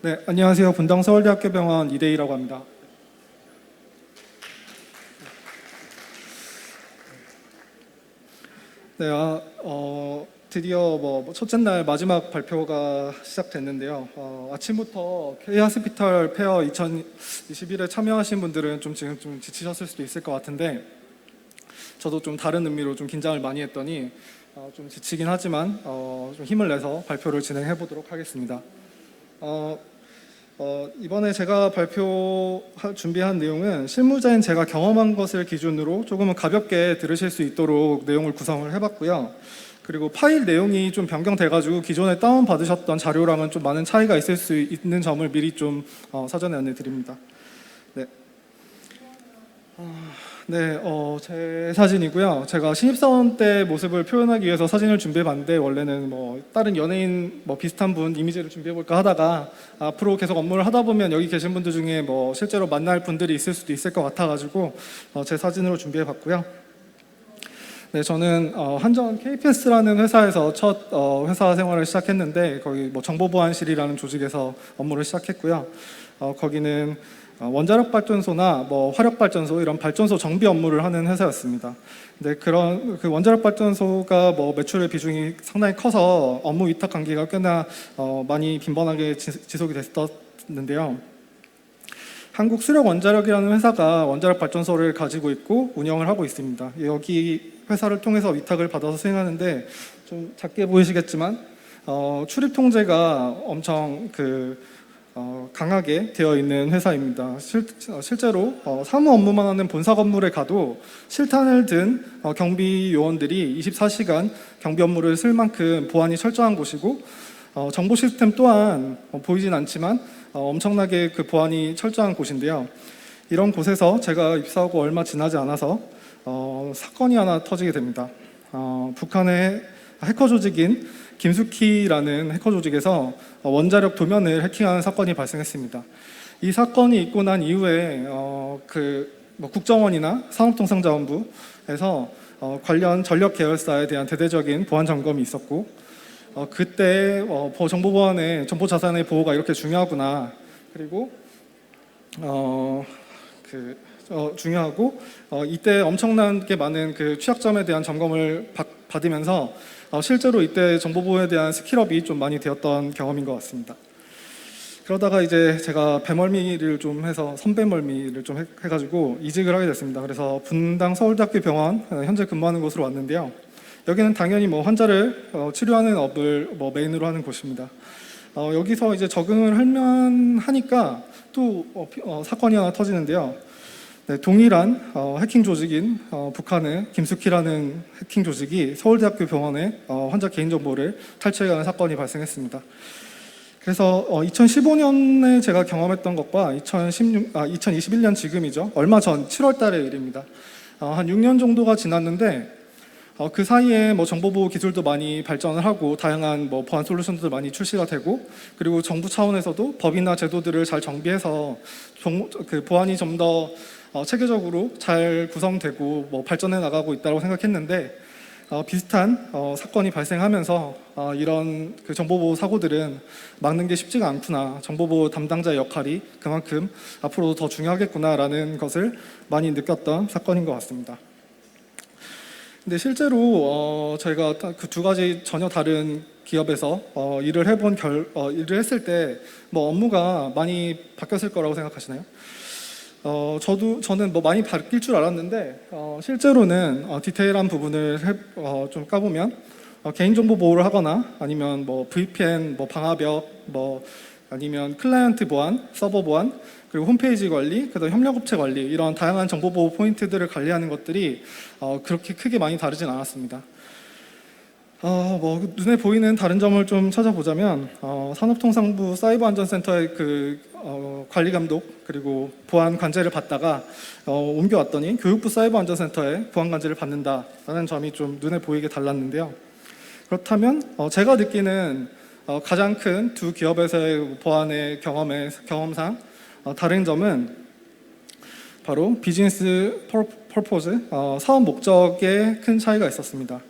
네, 안녕하세요. 분당 서울대학교 병원 이대희라고 합니다. 네, 드디어 첫째 날 마지막 발표가 시작됐는데요. 아침부터 K하스피탈 페어 2021에 참여하신 분들은 지금 좀 지치셨을 수도 있을 것 같은데, 저도 좀 다른 의미로 좀 긴장을 많이 했더니 좀 지치긴 하지만 좀 힘을 내서 발표를 진행해 보도록 하겠습니다. 이번에 제가 준비한 내용은 실무자인 제가 경험한 것을 기준으로 조금은 가볍게 들으실 수 있도록 내용을 구성을 해봤고요. 그리고 파일 내용이 좀 변경돼가지고 기존에 다운받으셨던 자료랑은 좀 많은 차이가 있을 수 있는 점을 미리 좀 사전에 안내드립니다. 네. 네, 제 사진이고요. 제가 신입사원 때 모습을 표현하기 위해서 사진을 준비해봤는데, 원래는 다른 연예인 비슷한 분 이미지를 준비해볼까 하다가 앞으로 계속 업무를 하다 보면 여기 계신 분들 중에 실제로 만날 분들이 있을 수도 있을 것 같아가지고 제 사진으로 준비해봤고요. 네, 저는 한전 KPS라는 회사에서 첫 회사 생활을 시작했는데, 거기 정보보안실이라는 조직에서 업무를 시작했고요. 거기는 원자력 발전소나 화력 발전소 이런 발전소 정비 업무를 하는 회사였습니다. 근데 그런 원자력 발전소가 매출의 비중이 상당히 커서 업무 위탁 관계가 꽤나 많이 빈번하게 지속이 됐었는데요. 한국 수력 원자력이라는 회사가 원자력 발전소를 가지고 있고 운영을 하고 있습니다. 여기 회사를 통해서 위탁을 받아서 수행하는데, 좀 작게 보이시겠지만 출입 통제가 엄청 강하게 되어 있는 회사입니다. 실제로 사무 업무만 하는 본사 건물에 가도 실탄을 든 경비 요원들이 24시간 경비 업무를 쓸 만큼 보안이 철저한 곳이고, 정보 시스템 또한 보이진 않지만 엄청나게 보안이 철저한 곳인데요. 이런 곳에서 제가 입사하고 얼마 지나지 않아서 사건이 하나 터지게 됩니다. 북한의 해커 조직인 김수키라는 해커 조직에서 원자력 도면을 해킹하는 사건이 발생했습니다. 이 사건이 있고 난 이후에 국정원이나 산업통상자원부에서 관련 전력 계열사에 대한 대대적인 보안 점검이 있었고, 그때 정보보안에 정보 자산의 보호가 이렇게 중요하구나, 그리고 중요하고 이때 엄청나게 많은 취약점에 대한 점검을 받으면서 실제로 이때 정보보호에 대한 스킬업이 좀 많이 되었던 경험인 것 같습니다. 그러다가 이제 제가 배멀미를 좀 해서 선배멀미를 좀 해가지고 이직을 하게 됐습니다. 그래서 분당 서울대학교 병원 현재 근무하는 곳으로 왔는데요. 여기는 당연히 환자를 치료하는 업을 메인으로 하는 곳입니다. 여기서 이제 적응을 하니까 또 사건이 하나 터지는데요. 네, 동일한 해킹 조직인 북한의 김수키라는 해킹 조직이 서울대학교 병원의 환자 개인정보를 탈취하는 사건이 발생했습니다. 그래서 2015년에 제가 경험했던 것과 2021년 지금이죠. 얼마 전 7월 달의 일입니다. 한 6년 정도가 지났는데, 그 사이에 정보보호 기술도 많이 발전을 하고 다양한 보안 솔루션도 많이 출시가 되고, 그리고 정부 차원에서도 법이나 제도들을 잘 정비해서 보안이 좀 더 체계적으로 잘 구성되고 발전해 나가고 있다고 생각했는데, 비슷한 사건이 발생하면서 이런 정보보호 사고들은 막는 게 쉽지가 않구나, 정보보호 담당자의 역할이 그만큼 앞으로도 더 중요하겠구나라는 것을 많이 느꼈던 사건인 것 같습니다. 근데 실제로 저희가 그 두 가지 전혀 다른 기업에서 일을 했을 때 업무가 많이 바뀌었을 거라고 생각하시나요? 저는 많이 바뀔 줄 알았는데, 실제로는 디테일한 부분을 좀 까보면 개인정보 보호를 하거나 아니면 VPN, 방화벽, 아니면 클라이언트 보안, 서버 보안, 그리고 홈페이지 관리, 그다음 협력업체 관리, 이런 다양한 정보 보호 포인트들을 관리하는 것들이 그렇게 크게 많이 다르진 않았습니다. 눈에 보이는 다른 점을 좀 찾아보자면, 산업통상부 사이버안전센터의 관리 감독 그리고 보안 관제를 받다가 옮겨왔더니 교육부 사이버안전센터에 보안 관제를 받는다라는 점이 좀 눈에 보이게 달랐는데요. 그렇다면 제가 느끼는 가장 큰 두 기업에서의 보안의 경험상 다른 점은 바로 비즈니스 퍼포즈, 사업 목적에 큰 차이가 있었습니다.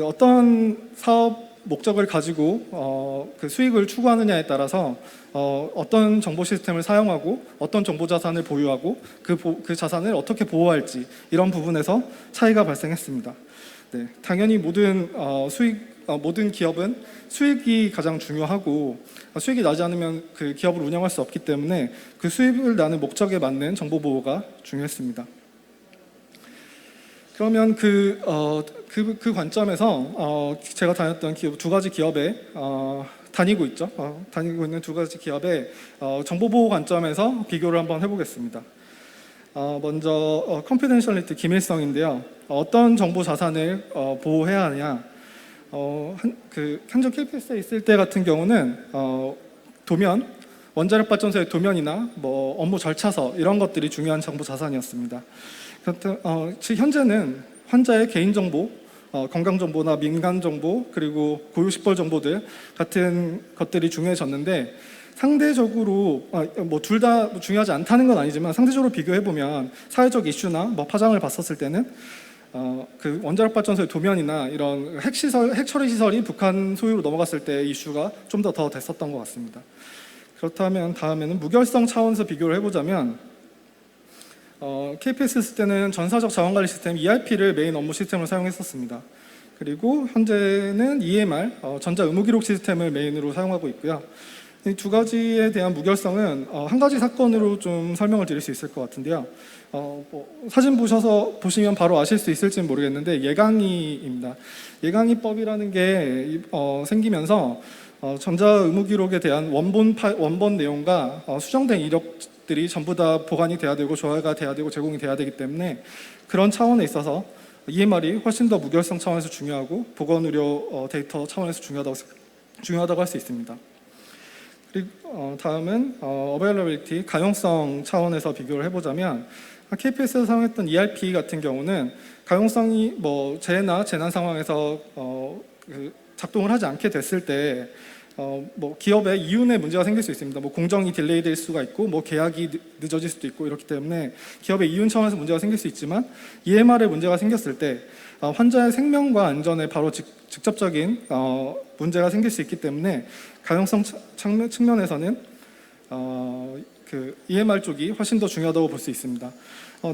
어떤 사업 목적을 가지고 그 수익을 추구하느냐에 따라서 어떤 정보 시스템을 사용하고 어떤 정보 자산을 보유하고 그 자산을 어떻게 보호할지 이런 부분에서 차이가 발생했습니다. 네, 당연히 모든 기업은 수익이 가장 중요하고 수익이 나지 않으면 그 기업을 운영할 수 없기 때문에 그 수익을 나는 목적에 맞는 정보 보호가 중요했습니다. 그러면 그 관점에서 제가 다녔던 기업 두 가지 기업에 다니고 있는 두 가지 기업의 정보 보호 관점에서 비교를 한번 해보겠습니다. 먼저 컨피덴셜리티 기밀성인데요. 어떤 정보 자산을 보호해야 하냐? 한전 KPS에 있을 때 같은 경우는 도면, 원자력 발전소의 도면이나 뭐 업무 절차서 이런 것들이 중요한 정보 자산이었습니다. 현재는 환자의 개인 정보, 건강 정보나 민간 정보, 그리고 고유식별 정보들 같은 것들이 중요해졌는데 상대적으로 뭐 둘 다 중요하지 않다는 건 아니지만 상대적으로 비교해 보면 사회적 이슈나 뭐 파장을 봤었을 때는 그 원자력 발전소의 도면이나 이런 핵 처리 시설이 북한 소유로 넘어갔을 때 이슈가 좀 더 됐었던 것 같습니다. 그렇다면 다음에는 무결성 차원에서 비교를 해보자면 KPS 쓸 때는 전사적 자원관리 시스템 ERP를 메인 업무 시스템으로 사용했었습니다. 그리고 현재는 EMR, 전자의무기록 시스템을 메인으로 사용하고 있고요. 이 두 가지에 대한 무결성은 한 가지 사건으로 좀 설명을 드릴 수 있을 것 같은데요. 사진 보시면 바로 아실 수 있을지는 모르겠는데 예강이입니다. 예강이법이라는 게 생기면서 전자의무기록에 대한 원본 내용과 수정된 이력들이 전부 다 보관이 돼야 되고 조회가 돼야 되고 제공이 돼야 되기 때문에 그런 차원에 있어서 EMR이 훨씬 더 무결성 차원에서 중요하고 보건의료 데이터 차원에서 중요하다고 할 수 있습니다. 그리고 다음은 어베일러빌리티, 가용성 차원에서 비교를 해보자면 KPS에서 사용했던 ERP 같은 경우는 가용성이 뭐 재해나 재난 상황에서 작동을 하지 않게 됐을 때 뭐 기업에 이윤에 문제가 생길 수 있습니다. 뭐 공정이 딜레이될 수가 있고 뭐 계약이 늦어질 수도 있고 이렇기 때문에 기업의 이윤 차원에서 문제가 생길 수 있지만 EMR에 문제가 생겼을 때 환자의 생명과 안전에 바로 직접적인 문제가 생길 수 있기 때문에 가용성 측면에서는 그 EMR 쪽이 훨씬 더 중요하다고 볼 수 있습니다.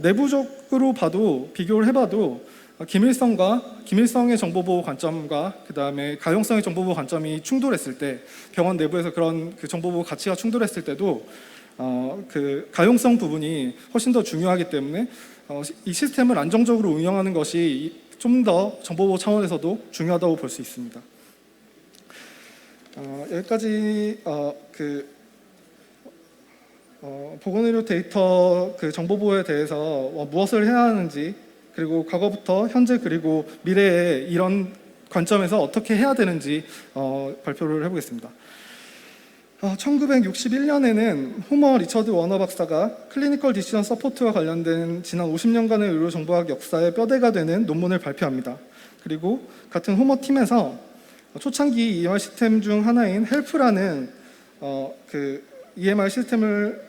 내부적으로 비교를 해봐도 기밀성의 정보보호 관점과 그 다음에 가용성의 정보보호 관점이 충돌했을 때 병원 내부에서 그런 그 정보보호 가치가 충돌했을 때도 그 가용성 부분이 훨씬 더 중요하기 때문에 이 시스템을 안정적으로 운영하는 것이 좀 더 정보보호 차원에서도 중요하다고 볼 수 있습니다. 여기까지 보건의료 데이터 그 정보보호에 대해서 무엇을 해야 하는지 그리고 과거부터 현재 그리고 미래에 이런 관점에서 어떻게 해야 되는지 발표를 해보겠습니다. 1961년에는 호머 리처드 워너 박사가 클리니컬 디시전 서포트와 관련된 지난 50년간의 의료정보학 역사의 뼈대가 되는 논문을 발표합니다. 그리고 같은 호머 팀에서 초창기 EMR 시스템 중 하나인 헬프라는 그 EMR 시스템을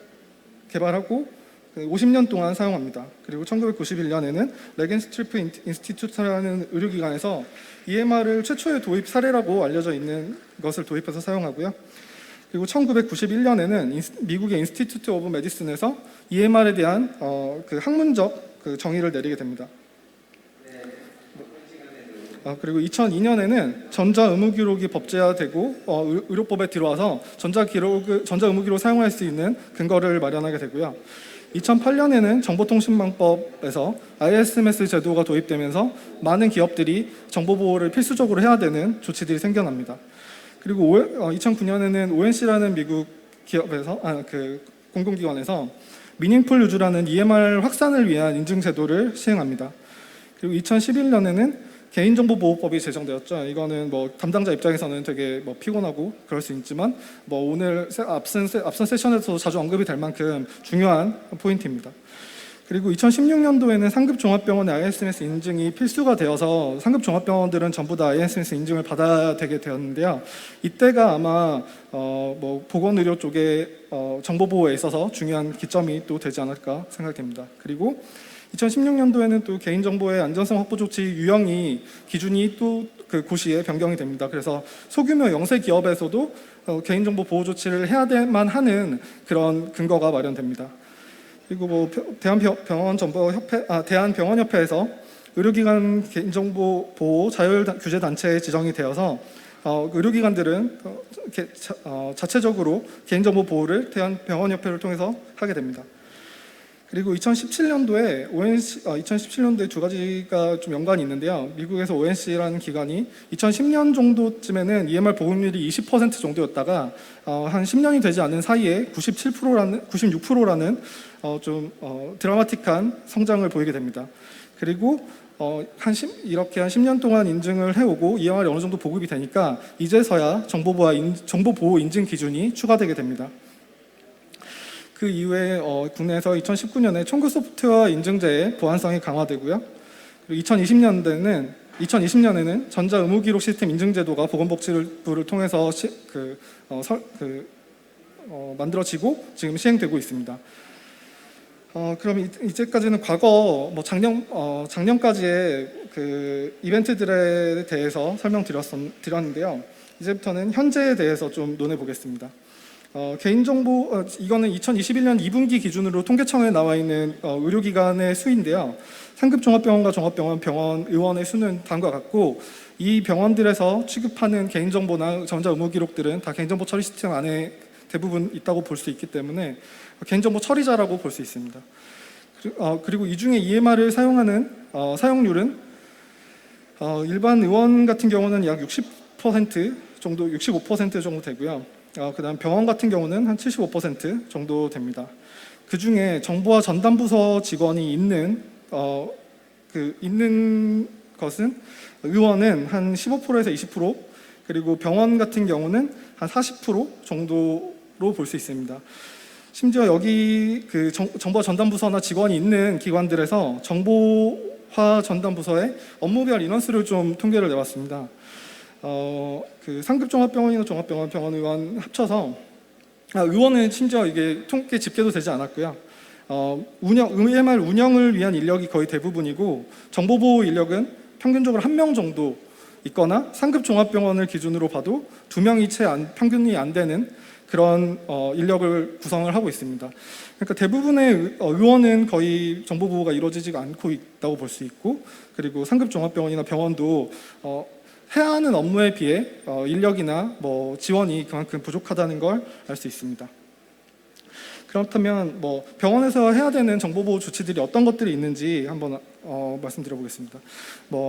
개발하고 50년 동안 사용합니다. 그리고 1991년에는 레겐스트리프 인스티튜트라는 의료기관에서 EMR을 최초의 도입 사례라고 알려져 있는 것을 도입해서 사용하고요. 그리고 1991년에는 미국의 인스티튜트 오브 메디슨에서 EMR에 대한 그 학문적 그 정의를 내리게 됩니다. 그리고 2002년에는 전자의무기록이 법제화되고 의료법에 들어와서 전자의무기록을 사용할 수 있는 근거를 마련하게 되고요. 2008년에는 정보통신망법에서 ISMS 제도가 도입되면서 많은 기업들이 정보보호를 필수적으로 해야 되는 조치들이 생겨납니다. 그리고 2009년에는 ONC라는 미국 기업에서 공공기관에서 미닝풀 유즈라는 EMR 확산을 위한 인증 제도를 시행합니다. 그리고 2011년에는 개인정보보호법이 제정되었죠. 이거는 뭐 담당자 입장에서는 되게 뭐 피곤하고 그럴 수 있지만 뭐 오늘 앞선 세션에서도 자주 언급이 될 만큼 중요한 포인트입니다. 그리고 2016년도에는 상급 종합병원의 ISMS 인증이 필수가 되어서 상급 종합병원들은 전부 다 ISMS 인증을 받아야 되게 되었는데요. 이때가 아마 뭐 보건의료 쪽의 정보보호에 있어서 중요한 기점이 또 되지 않을까 생각됩니다. 그리고 2016년도에는 또 개인정보의 안전성 확보 조치 유형이 기준이 또 그 고시에 변경이 됩니다. 그래서 소규모 영세 기업에서도 개인정보 보호 조치를 해야만 하는 그런 근거가 마련됩니다. 그리고 뭐 대한병원협회에서 의료기관 개인정보 보호 자율 규제 단체에 지정이 되어서 의료기관들은 자체적으로 개인정보 보호를 대한병원협회를 통해서 하게 됩니다. 그리고 2017년도에 두 가지가 좀 연관이 있는데요. 미국에서 ONC라는 기관이 2010년 정도쯤에는 EMR 보급률이 20% 정도였다가 한 10년이 되지 않은 사이에 96%라는 좀 드라마틱한 성장을 보이게 됩니다. 그리고 이렇게 한 10년 동안 인증을 해오고 EMR이 어느 정도 보급이 되니까 이제서야 정보보호 인증 기준이 추가되게 됩니다. 그 이후에 국내에서 2019년에 청구 소프트웨어 인증제의 보안성이 강화되고요. 그리고 2020년에는 전자 의무 기록 시스템 인증제도가 보건복지부를 통해서 만들어지고 지금 시행되고 있습니다. 그럼 이제까지는 과거 작년까지의 그 이벤트들에 대해서 설명드렸는데요. 이제부터는 현재에 대해서 좀 논해 보겠습니다. 개인정보 이거는 2021년 2분기 기준으로 통계청에 나와 있는 의료기관의 수인데요. 상급 종합병원과 종합병원 병원 의원의 수는 다음과 같고 이 병원들에서 취급하는 개인정보나 전자 의무 기록들은 다 개인정보 처리 시스템 안에 대부분 있다고 볼 수 있기 때문에 개인정보 처리자라고 볼 수 있습니다. 그리고 이 중에 EMR을 사용하는 사용률은 일반 의원 같은 경우는 약 60% 정도, 65% 정도 되고요. 그다음 병원 같은 경우는 한 75% 정도 됩니다. 그 중에 정보화 전담부서 직원이 있는 것은 의원은 한 15%에서 20%, 그리고 병원 같은 경우는 한 40% 정도로 볼 수 있습니다. 심지어 여기 그 정보화 전담부서나 직원이 있는 기관들에서 정보화 전담부서의 업무별 인원수를 좀 통계를 내봤습니다. 그 상급 종합병원이나 종합병원 병원 의원 합쳐서 의원은 심지어 이게 통계 집계도 되지 않았고요. EMR 운영을 위한 인력이 거의 대부분이고 정보보호 인력은 평균적으로 1명 정도 있거나 상급 종합병원을 기준으로 봐도 2명이 평균이 안 되는 그런 인력을 구성을 하고 있습니다. 그러니까 대부분의 의원은 거의 정보보호가 이루어지지 않고 있다고 볼 수 있고, 그리고 상급 종합병원이나 병원도 해야 하는 업무에 비해 인력이나 지원이 그만큼 부족하다는 걸 알 수 있습니다. 그렇다면 병원에서 해야 되는 정보보호 조치들이 어떤 것들이 있는지 한번 말씀드려보겠습니다.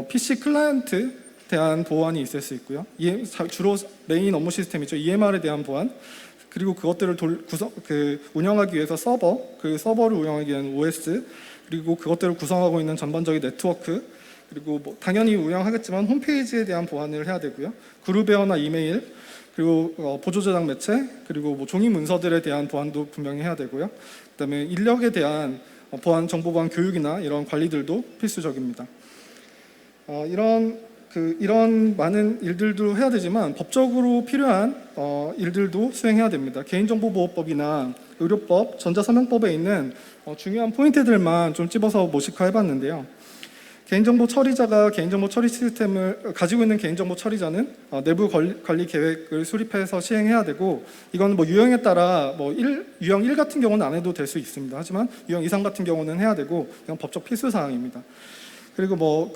PC 클라이언트에 대한 보안이 있을 수 있고요. 주로 메인 업무 시스템이죠. EMR에 대한 보안, 그리고 그것들을 운영하기 위해서 그 서버를 운영하기 위한 OS, 그리고 그것들을 구성하고 있는 전반적인 네트워크, 그리고 당연히 운영하겠지만 홈페이지에 대한 보안을 해야 되고요. 그룹웨어나 이메일, 그리고 보조 저장 매체, 그리고 종이 문서들에 대한 보안도 분명히 해야 되고요. 그다음에 인력에 대한 정보 보안 교육이나 이런 관리들도 필수적입니다. 이런 많은 일들도 해야 되지만 법적으로 필요한 일들도 수행해야 됩니다. 개인정보보호법이나 의료법, 전자서명법에 있는 중요한 포인트들만 좀 찝어서 모식화해봤는데요. 개인정보 처리자가 개인정보 처리 시스템을 가지고 있는 개인정보 처리자는 내부 관리 계획을 수립해서 시행해야 되고, 이건 유형에 따라 유형 1 같은 경우는 안 해도 될 수 있습니다. 하지만 유형 이상 같은 경우는 해야 되고, 이건 법적 필수 사항입니다. 그리고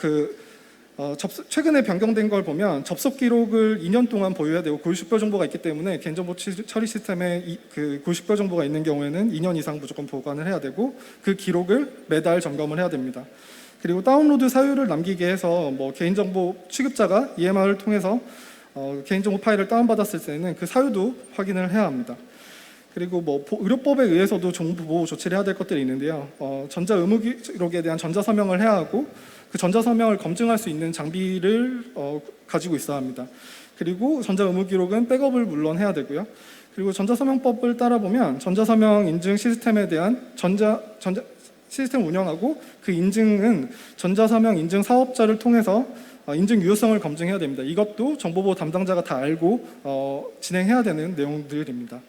최근에 변경된 걸 보면 접속 기록을 2년 동안 보유해야 되고, 고유식별 정보가 있기 때문에 개인정보 처리 시스템에 그 고유식별 정보가 있는 경우에는 2년 이상 무조건 보관을 해야 되고, 그 기록을 매달 점검을 해야 됩니다. 그리고 다운로드 사유를 남기게 해서 개인정보 취급자가 EMR을 통해서 개인정보 파일을 다운받았을 때는 그 사유도 확인을 해야 합니다. 그리고 의료법에 의해서도 정보보호 조치를 해야 될 것들이 있는데요. 전자 의무 기록에 대한 전자서명을 해야 하고, 그 전자서명을 검증할 수 있는 장비를 가지고 있어야 합니다. 그리고 전자 의무 기록은 백업을 물론 해야 되고요. 그리고 전자서명법을 따라보면 전자서명 인증 시스템에 대한 시스템 운영하고 그 인증은 전자서명 인증 사업자를 통해서 인증 유효성을 검증해야 됩니다. 이것도 정보보호 담당자가 다 알고 진행해야 되는 내용들입니다.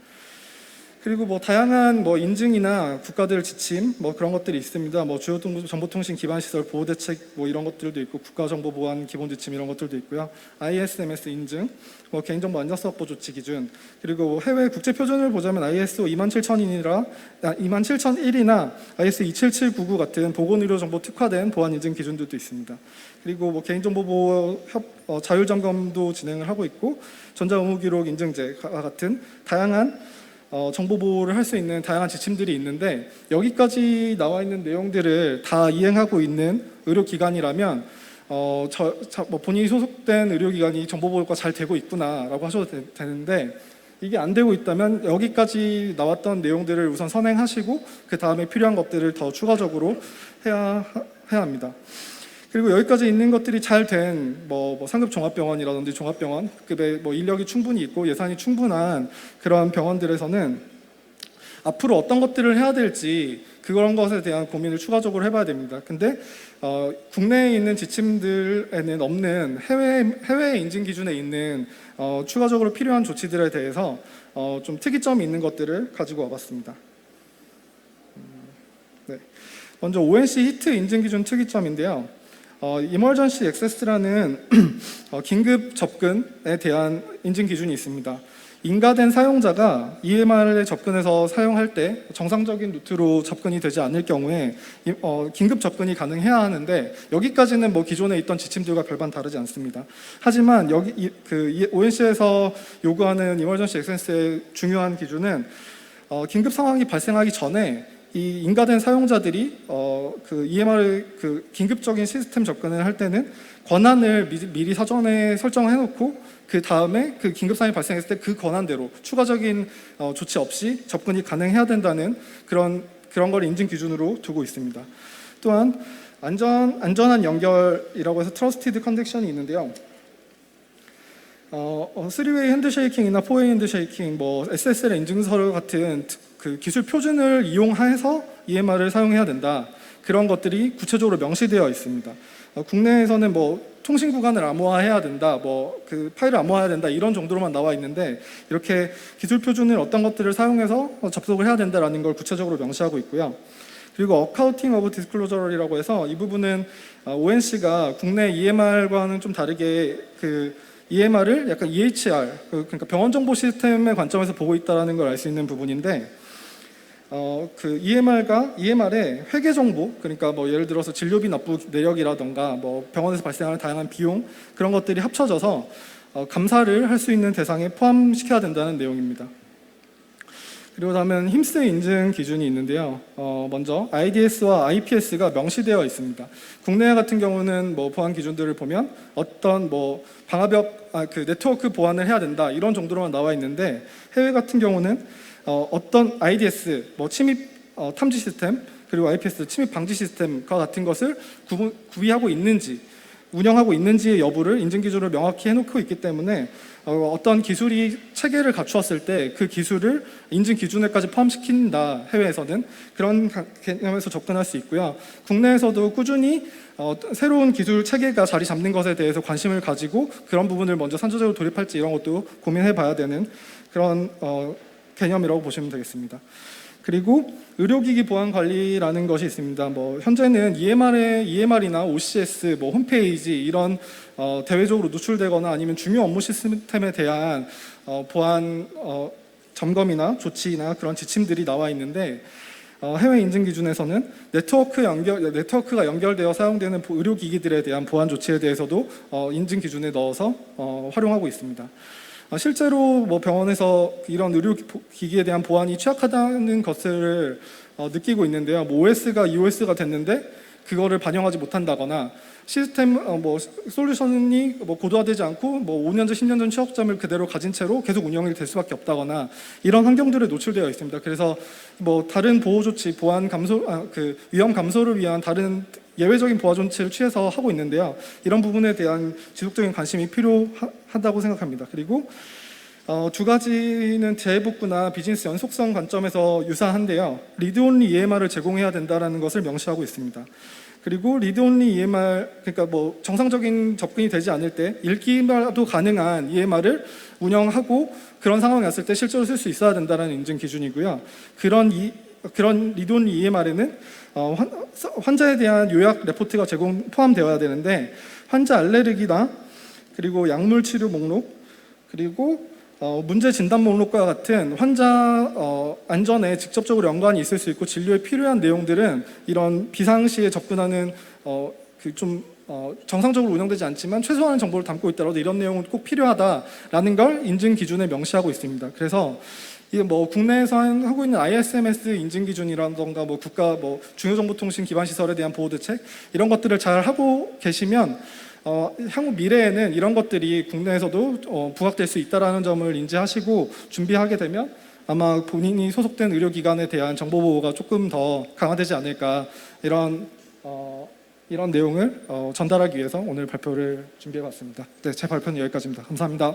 그리고 뭐 다양한 뭐 인증이나 국가들 지침 뭐 그런 것들이 있습니다. 뭐 주요 정보통신 기반 시설 보호 대책 뭐 이런 것들도 있고 국가정보 보안 기본 지침 이런 것들도 있고요. ISMS 인증, 뭐 개인정보 안전사업 보조 조치 기준, 그리고 해외 국제 표준을 보자면 ISO 27001이나 ISO 27799 같은 보건의료 정보 특화된 보안 인증 기준들도 있습니다. 그리고 뭐 개인정보 보호 자율 점검도 진행을 하고 있고 전자의무기록 인증제와 같은 다양한 정보 보호를 할 수 있는 다양한 지침들이 있는데 여기까지 나와 있는 내용들을 다 이행하고 있는 의료기관이라면 뭐 본인이 소속된 의료기관이 정보 보호가 잘 되고 있구나라고 하셔도 되는데 이게 안 되고 있다면 여기까지 나왔던 내용들을 우선 선행하시고 그 다음에 필요한 것들을 더 추가적으로 해야 합니다. 그리고 여기까지 있는 것들이 잘 된 뭐 상급 종합병원이라든지 종합병원급의 뭐 인력이 충분히 있고 예산이 충분한 그런 병원들에서는 앞으로 어떤 것들을 해야 될지 그런 것에 대한 고민을 추가적으로 해봐야 됩니다. 근데 국내에 있는 지침들에는 없는 해외 인증 기준에 있는 추가적으로 필요한 조치들에 대해서 좀 특이점이 있는 것들을 가지고 와봤습니다. 네. 먼저 ONC 히트 인증 기준 특이점인데요. 이머전시 액세스라는 긴급 접근에 대한 인증 기준이 있습니다. 인가된 사용자가 EMR에 접근해서 사용할 때 정상적인 루트로 접근이 되지 않을 경우에 긴급 접근이 가능해야 하는데 여기까지는 뭐 기존에 있던 지침들과 별반 다르지 않습니다. 하지만 여기 ONC에서 요구하는 이머전시 액세스의 중요한 기준은 긴급 상황이 발생하기 전에 이 인가된 사용자들이 그 EMR 그 긴급적인 시스템 접근을 할 때는 권한을 미리 사전에 설정해 놓고 그 다음에 그 긴급 상황이 발생했을 때 그 권한대로 추가적인 조치 없이 접근이 가능해야 된다는 그런 걸 인증 기준으로 두고 있습니다. 또한 안전한 연결이라고 해서 트러스티드 컨넥션이 있는데요. 3웨이 핸드쉐이킹이나 4웨이 핸드쉐이킹, 뭐 SSL 인증서 같은 그 기술 표준을 이용해서 EMR을 사용해야 된다. 그런 것들이 구체적으로 명시되어 있습니다. 국내에서는 뭐 통신 구간을 암호화해야 된다, 뭐 그 파일을 암호화해야 된다 이런 정도로만 나와 있는데 이렇게 기술 표준을 어떤 것들을 사용해서 접속을 해야 된다라는 걸 구체적으로 명시하고 있고요. 그리고 어카운팅 오브 디스클로저라고 해서 이 부분은 ONC가 국내 EMR과는 좀 다르게 그 EMR을 약간 EHR, 그러니까 병원 정보 시스템의 관점에서 보고 있다는 걸 알 수 있는 부분인데 그 EMR의 회계 정보, 그러니까 뭐 예를 들어서 진료비 납부 내역이라던가 뭐 병원에서 발생하는 다양한 비용 그런 것들이 합쳐져서 감사를 할 수 있는 대상에 포함시켜야 된다는 내용입니다. 그리고 다음은 힘스 인증 기준이 있는데요. 먼저 IDS와 IPS가 명시되어 있습니다. 국내 같은 경우는 뭐 보안 기준들을 보면 어떤 뭐 방화벽, 그 네트워크 보안을 해야 된다 이런 정도로만 나와 있는데 해외 같은 경우는 어떤 IDS, 뭐 침입 탐지 시스템 그리고 IPS 침입 방지 시스템과 같은 것을 구비하고 있는지 운영하고 있는지의 여부를 인증 기준으로 명확히 해놓고 있기 때문에 어떤 기술이 체계를 갖추었을 때 그 기술을 인증 기준에까지 포함시킨다 해외에서는 그런 개념에서 접근할 수 있고요. 국내에서도 꾸준히 새로운 기술 체계가 자리 잡는 것에 대해서 관심을 가지고 그런 부분을 먼저 선제적으로 도입할지 이런 것도 고민해 봐야 되는 그런 개념이라고 보시면 되겠습니다. 그리고 의료기기 보안 관리라는 것이 있습니다. 뭐 현재는 EMR이나 OCS, 뭐 홈페이지 이런 대외적으로 노출되거나 아니면 중요 업무 시스템에 대한 보안 점검이나 조치나 그런 지침들이 나와 있는데 해외 인증 기준에서는 네트워크가 연결되어 사용되는 의료기기들에 대한 보안 조치에 대해서도 인증 기준에 넣어서 활용하고 있습니다. 실제로 뭐 병원에서 이런 의료기기에 대한 보안이 취약하다는 것을 느끼고 있는데요. 뭐 OS가 EOS가 됐는데 그거를 반영하지 못한다거나 시스템 뭐 솔루션이 뭐 고도화되지 않고 뭐 5년 전, 10년 전 취약점을 그대로 가진 채로 계속 운영이 될 수밖에 없다거나 이런 환경들에 노출되어 있습니다. 그래서 뭐 다른 보호 조치, 보안 감소, 그 위험 감소를 위한 다른 예외적인 보안 조치를 취해서 하고 있는데요. 이런 부분에 대한 지속적인 관심이 필요하다고 생각합니다. 그리고 두 가지는 재해복구나 비즈니스 연속성 관점에서 유사한데요. 리드온리 EMR을 제공해야 된다는 것을 명시하고 있습니다. 그리고 리드온리 EMR, 그러니까 뭐 정상적인 접근이 되지 않을 때 읽기라도 가능한 EMR을 운영하고 그런 상황이 왔을 때 실제로 쓸 수 있어야 된다는 인증 기준이고요. 그런 리돈 EMR에는 환자에 대한 요약 레포트가 포함되어야 되는데 환자 알레르기나 그리고 약물 치료 목록 그리고 문제 진단 목록과 같은 환자 안전에 직접적으로 연관이 있을 수 있고 진료에 필요한 내용들은 이런 비상시에 접근하는 정상적으로 운영되지 않지만 최소한의 정보를 담고 있더라도 이런 내용은 꼭 필요하다라는 걸 인증 기준에 명시하고 있습니다. 그래서 이게 국내에서 하고 있는 ISMS 인증 기준이라던가 국가 중요정보통신 기반 시설에 대한 보호 대책 이런 것들을 잘 하고 계시면 향후 미래에는 이런 것들이 국내에서도 부각될 수 있다는 점을 인지하시고 준비하게 되면 아마 본인이 소속된 의료기관에 대한 정보 보호가 조금 더 강화되지 않을까 이런 내용을 전달하기 위해서 오늘 발표를 준비해봤습니다. 네, 제 발표는 여기까지입니다. 감사합니다.